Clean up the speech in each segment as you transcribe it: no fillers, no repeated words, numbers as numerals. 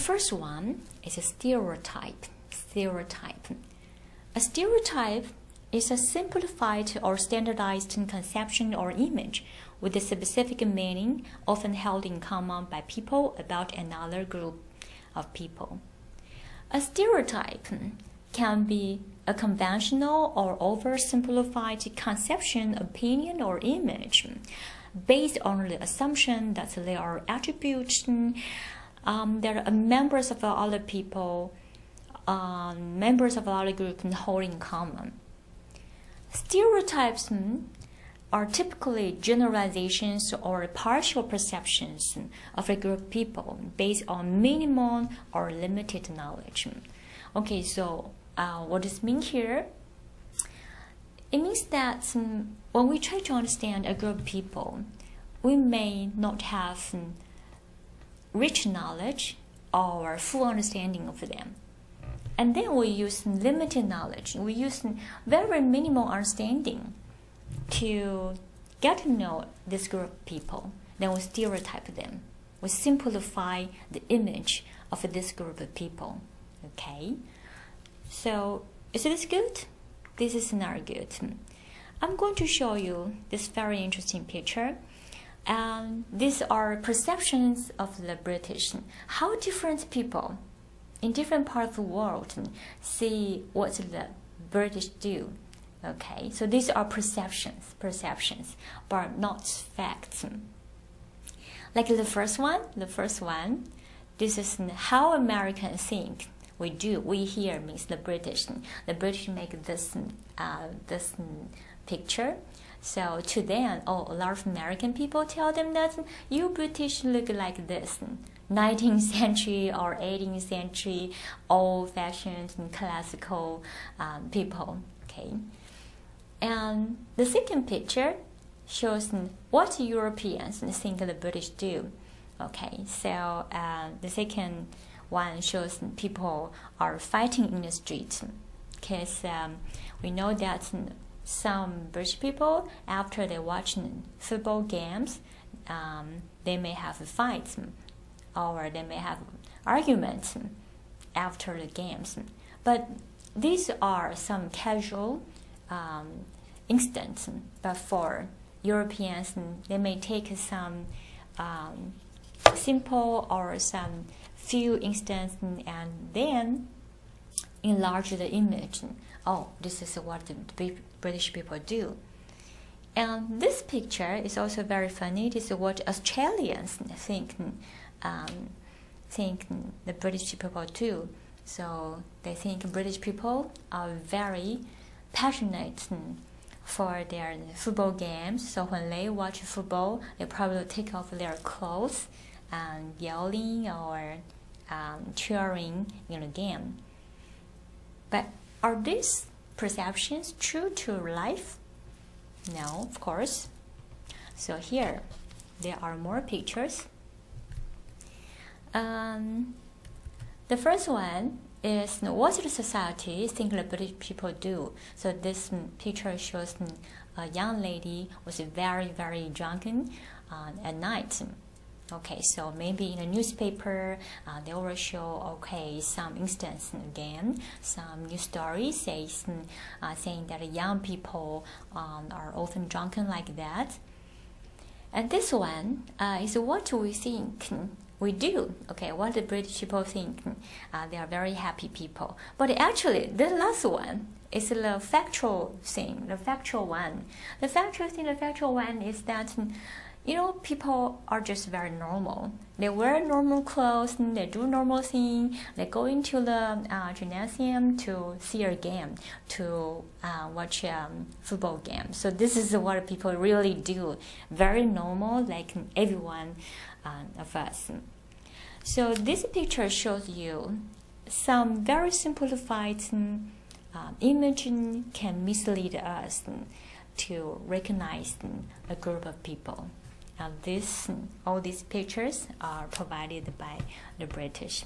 first one is a stereotype. A stereotype is a simplified or standardized conception or image with a specific meaning, often held in common by people about another group of people. A stereotype can be a conventional or oversimplified conception, opinion, or image based on the assumption that there are attributes that are members of other people, members of other group hold in common. Stereotypes are typically generalizations or partial perceptions of a group of people based on minimal or limited knowledge. Okay, so what does it mean here? It means that when we try to understand a group of people, we may not have rich knowledge or full understanding of them. And then we use limited knowledge. We use very minimal understanding to get to know this group of people. Then we stereotype them. We simplify the image of this group of people. Okay? So, is this good? This is not good. I'm going to show you this very interesting picture. And these are perceptions of the British. How different people in different parts of the world see what the British do. Okay, so these are perceptions, but not facts. Like the first one, this is how Americans think. We here means the British. The British make this picture. So to them, a lot of American people tell them that you British look like this. 19th century or 18th century old-fashioned and classical people. Okay, and the second picture shows what Europeans think the British do. Okay, so the second one shows people are fighting in the streets, because we know that some British people, after they watch football games, they may have fights or they may have arguments after the games. But these are some casual instances. But for Europeans, they may take some simple or some few instances and then enlarge the image. Oh, this is what the British people do. And this picture is also very funny. It is what Australians think the British people do. So they think British people are very passionate for their football games. So when they watch football, they probably take off their clothes and yelling or cheering in the game. But are these perceptions true to life? No, of course. So here, there are more pictures. The first one is what the society think the British people do. So this picture shows a young lady was very, very drunken at night. Okay, so maybe in a newspaper, they will show, some instance again, some news stories saying that young people are often drunken like that. And this one is what we think we do. Okay, what the British people think. They are very happy people. But actually, the last one is the factual thing, the factual one. The factual one is that people are just very normal. They wear normal clothes, they do normal things, they go into the gymnasium to see a game, to watch a football game. So this is what people really do. Very normal, like everyone of us. So this picture shows you some very simplified image can mislead us to recognize a group of people. All these pictures are provided by the British.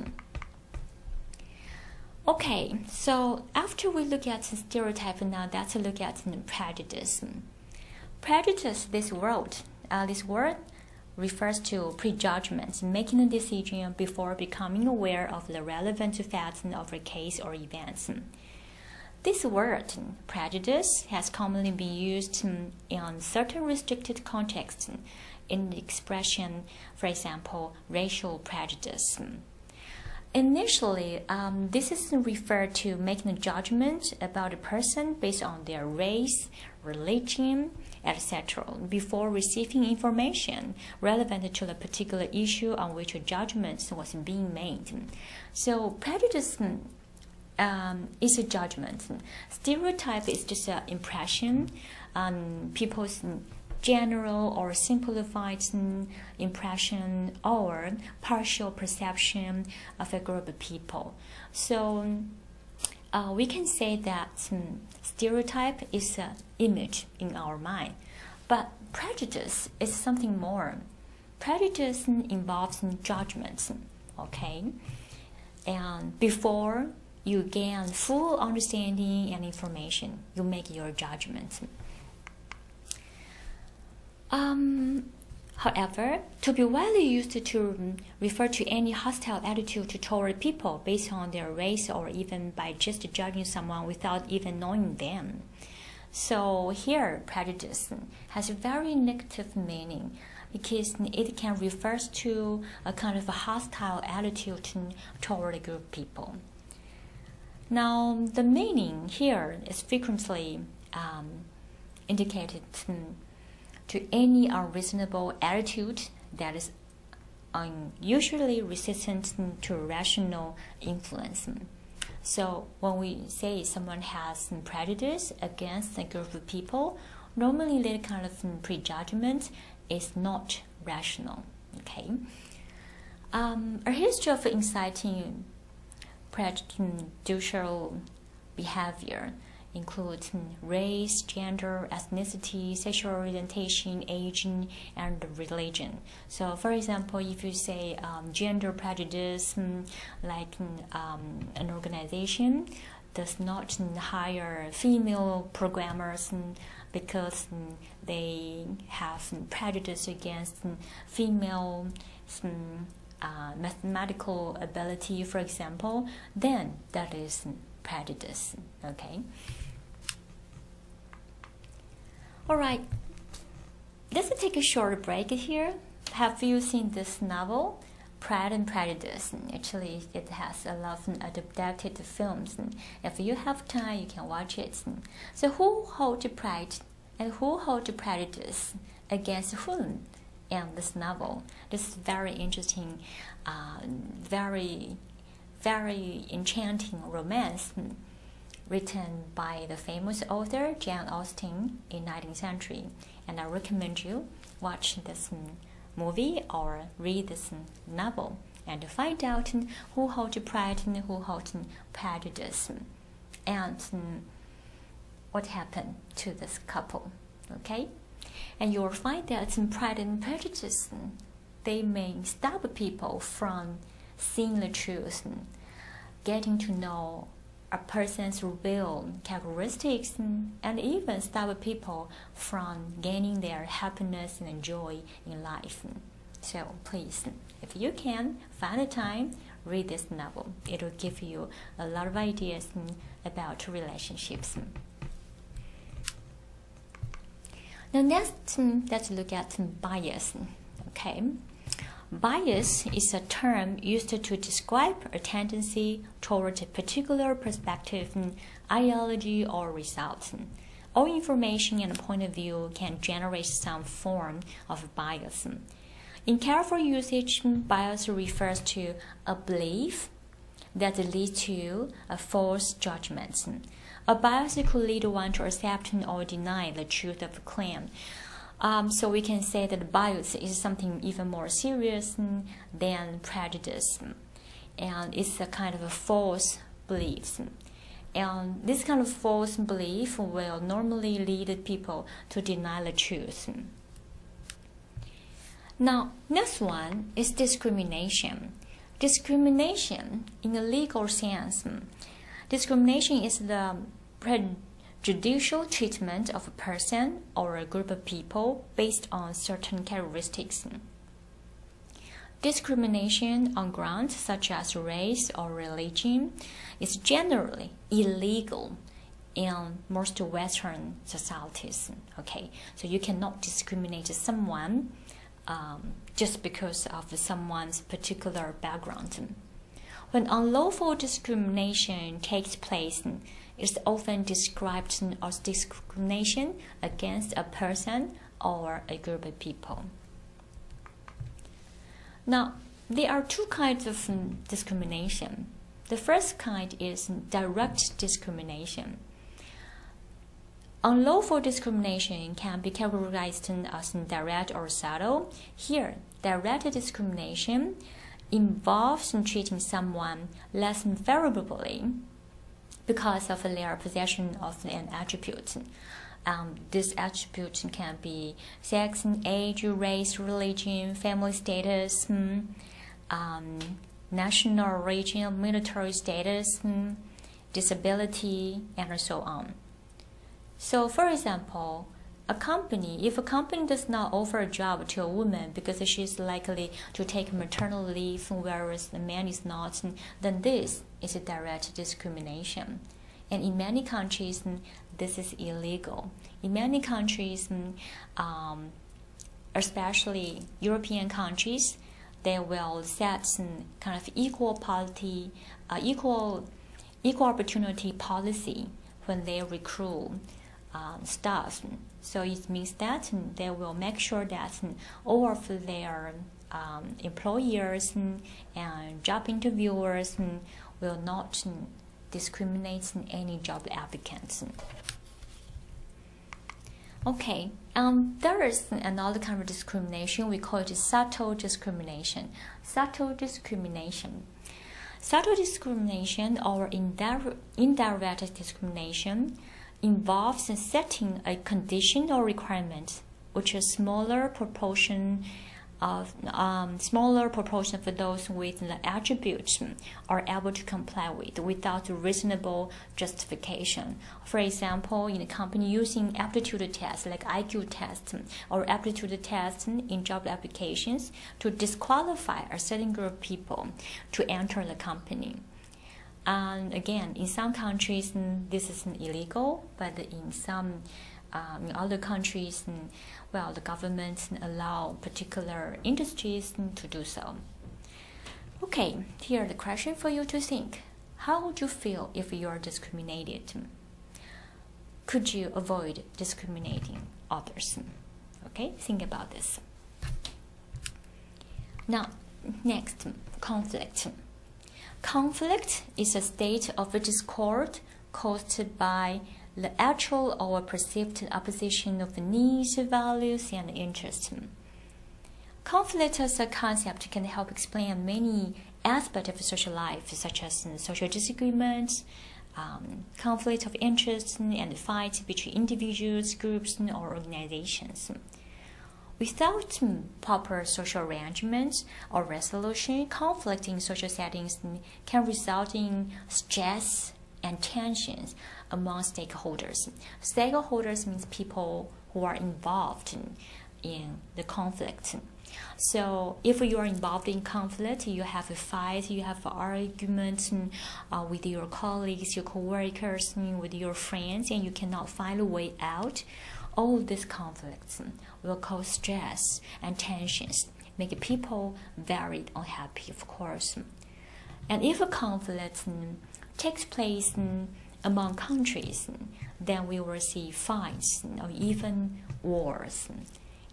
Okay, so after we look at stereotype, now let's look at prejudice. Prejudice, this word refers to prejudgments, making a decision before becoming aware of the relevant facts of a case or events. This word, prejudice, has commonly been used in certain restricted contexts in the expression, for example, racial prejudice. Initially, this is referred to making a judgment about a person based on their race, religion, etc., before receiving information relevant to the particular issue on which a judgment was being made. So prejudice is a judgment. Stereotype is just an impression on people's general or simplified impression or partial perception of a group of people. So we can say that stereotype is an image in our mind, but prejudice is something more. Prejudice involves judgments, okay? And before you gain full understanding and information, you make your judgments. However, to be widely used to refer to any hostile attitude toward people based on their race or even by just judging someone without even knowing them. So here, prejudice has a very negative meaning because it can refer to a kind of a hostile attitude toward a group of people. Now, the meaning here is frequently indicated to any unreasonable attitude that is unusually resistant to rational influence. So when we say someone has prejudice against a group of people, normally that kind of prejudgment is not rational. Okay. A history of inciting prejudicial behavior includes race, gender, ethnicity, sexual orientation, age, and religion. So, for example, if you say gender prejudice, like an organization does not hire female programmers because they have prejudice against female mathematical ability, for example, then that is prejudice. Okay. All right. Let's take a short break here. Have you seen this novel, Pride and Prejudice? Actually, it has a lot of adapted films. If you have time, you can watch it. So, who holds pride and who holds prejudice against whom in this novel? This is very interesting, very enchanting romance written by the famous author Jane Austen in 19th century. And I recommend you watch this movie or read this novel and find out who holds pride and who holds prejudice and what happened to this couple. Okay? And you'll find that pride and prejudice, they may stop people from seeing the truth, getting to know a person's real characteristics, and even stop people from gaining their happiness and joy in life. So please, if you can, find a time, read this novel. It will give you a lot of ideas about relationships. Now next, let's look at bias. Okay. Bias is a term used to describe a tendency toward a particular perspective, ideology, or result. All information and point of view can generate some form of bias. In careful usage, bias refers to a belief that leads to a false judgment. A bias could lead one to accept or deny the truth of a claim. So we can say that bias is something even more serious than prejudice, and it's a kind of a false belief. And this kind of false belief will normally lead people to deny the truth. Now, next one is discrimination. Discrimination in a legal sense. Discrimination is the prejudicial treatment of a person or a group of people based on certain characteristics. discrimination on grounds such as race or religion is generally illegal in most Western societies. Okay, so you cannot discriminate someone just because of someone's particular background. When unlawful discrimination takes place, it is often described as discrimination against a person or a group of people. Now, there are two kinds of discrimination. The first kind is direct discrimination. Unlawful discrimination can be categorized as direct or subtle. Here, direct discrimination involves treating someone less favorably because of their possession of an attribute. This attribute can be sex, age, race, religion, family status, national origin, military status, disability, and so on. So, for example, if a company does not offer a job to a woman because she is likely to take maternal leave, whereas the man is not, then this is a direct discrimination. And in many countries, this is illegal. In many countries, especially European countries, they will set kind of equal opportunity policy when they recruit staff. So it means that they will make sure that all of their employers and job interviewers will not discriminate any job applicants. Okay, there is another kind of discrimination. We call it subtle discrimination. Subtle discrimination. Subtle discrimination or indirect discrimination involves setting a condition or requirement which a smaller proportion of those with the attributes are able to comply with without reasonable justification. For example, in a company using aptitude tests like IQ tests or aptitude tests in job applications to disqualify a certain group of people to enter the company. And again, in some countries this is illegal, but in other countries, the governments allow particular industries to do so. Okay, here the question for you to think. How would you feel if you are discriminated? Could you avoid discriminating others? Okay, think about this. Now, next, conflict. Conflict is a state of discord caused by the actual or perceived opposition of needs, values, and interests. Conflict as a concept can help explain many aspects of social life, such as social disagreements, conflict of interest, and fights between individuals, groups, or organizations. Without proper social arrangements or resolution, conflict in social settings can result in stress and tensions among stakeholders. Stakeholders means people who are involved in the conflict. So if you are involved in conflict, you have a fight, you have arguments with your colleagues, your co-workers, with your friends, and you cannot find a way out, all these conflicts will cause stress and tensions, make people very unhappy, of course. And if a conflict takes place among countries, then we will see fights or even wars,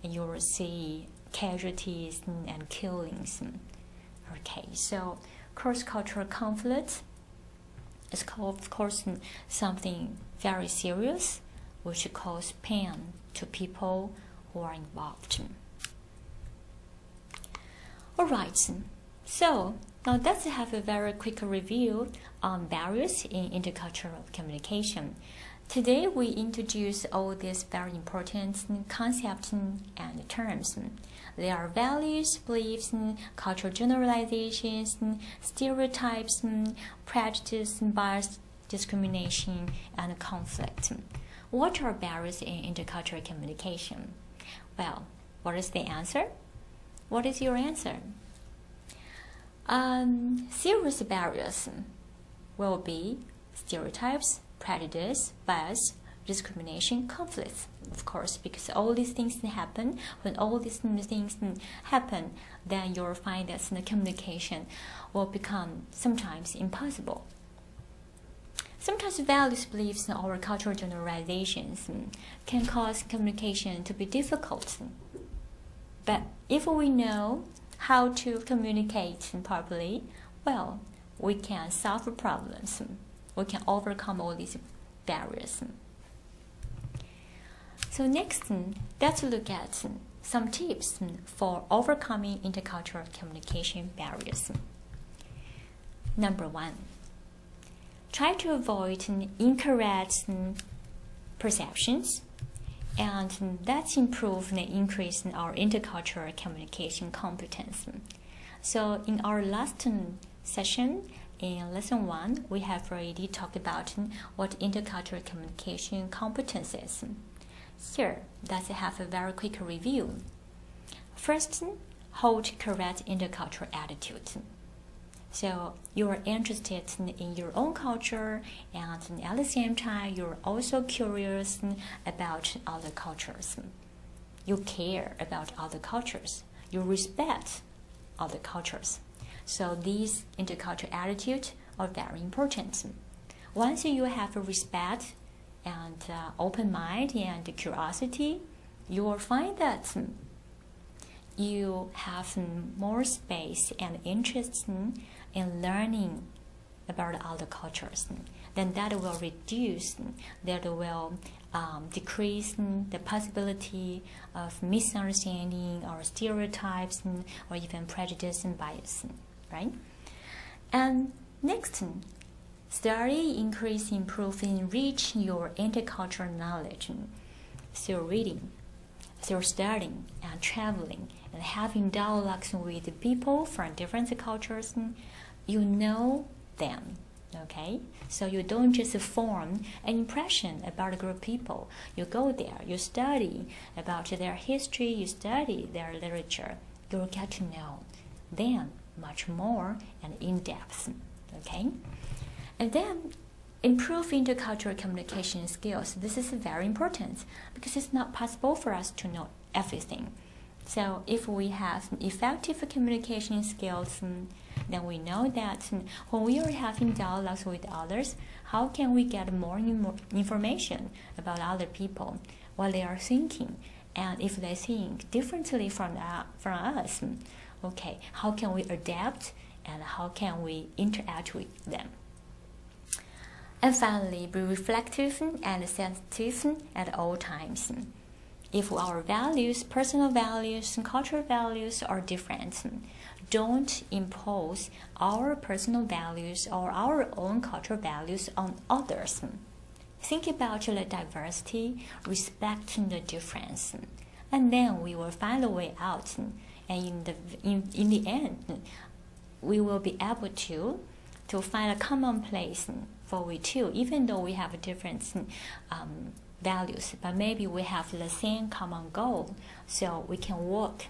and you will see casualties and killings. Okay, so cross-cultural conflict is, of course, something very serious, which causes pain to people who are involved. Alright, so now let's have a very quick review on barriers in intercultural communication. Today we introduce all these very important concepts and terms. There are values, beliefs, cultural generalizations, stereotypes, prejudice, bias, discrimination, and conflict. What are barriers in intercultural communication? Well, what is the answer? What is your answer? Serious barriers will be stereotypes, prejudice, bias, discrimination, conflicts, of course, because all these things happen. When all these things happen, then you'll find that the communication will become sometimes impossible. Sometimes values, beliefs, or cultural generalizations can cause communication to be difficult. But if we know how to communicate properly, well, we can solve problems. We can overcome all these barriers. So next, let's look at some tips for overcoming intercultural communication barriers. Number 1, try to avoid incorrect perceptions, and that's improve and increase our intercultural communication competence. So in our last session, in lesson 1, we have already talked about what intercultural communication competence is. Here, let's have a very quick review. First, hold correct intercultural attitude. So you are interested in your own culture, and at the same time, you're also curious about other cultures. You care about other cultures. You respect other cultures. So these intercultural attitudes are very important. Once you have a respect and open mind and curiosity, you will find that you have more space and interest in learning about other cultures. Then that will reduce, that will decrease the possibility of misunderstanding or stereotypes or even prejudice and bias, right? And next, study, increase, improve, enrich your intercultural knowledge through reading, through studying and traveling and having dialogues with people from different cultures. You know them, okay? So you don't just form an impression about a group of people. You go there, you study about their history, you study their literature. You'll get to know them much more and in depth, okay? And then improve intercultural communication skills. This is very important because it's not possible for us to know everything. So if we have effective communication skills, then we know that when we are having dialogues with others, how can we get more information about other people, what they are thinking, and if they think differently from us, okay, how can we adapt and how can we interact with them? And finally, be reflective and sensitive at all times. If our values, personal values, and cultural values are different, don't impose our personal values or our own cultural values on others. Think about the diversity, respect the difference, and then we will find a way out. And in the end, we will be able to find a common place for we two, even though we have different values, but maybe we have the same common goal, so we can work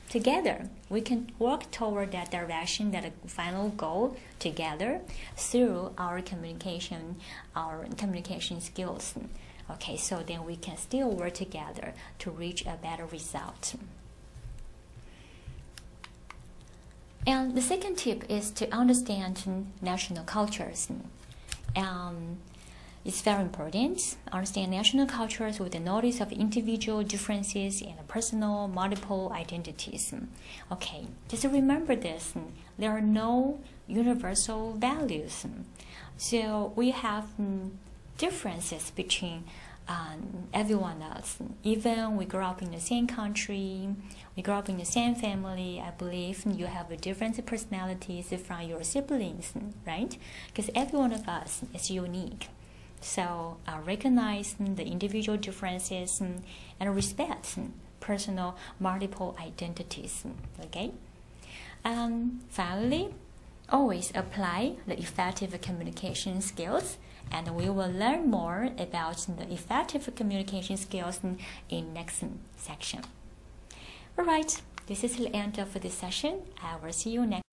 together. We can work toward that direction, that final goal together through our communication skills. Okay, so then we can still work together to reach a better result. And the second tip is to understand national cultures. It's very important. Understand national cultures with the notice of individual differences and personal multiple identities. Okay, just remember this. There are no universal values. So we have differences between everyone else. Even we grew up in the same country, we grew up in the same family, I believe you have different personalities from your siblings, right? Because every one of us is unique. So recognize the individual differences and respect personal multiple identities, okay? And finally, always apply the effective communication skills, and we will learn more about the effective communication skills in next section. Alright, this is the end of this session. I will see you next.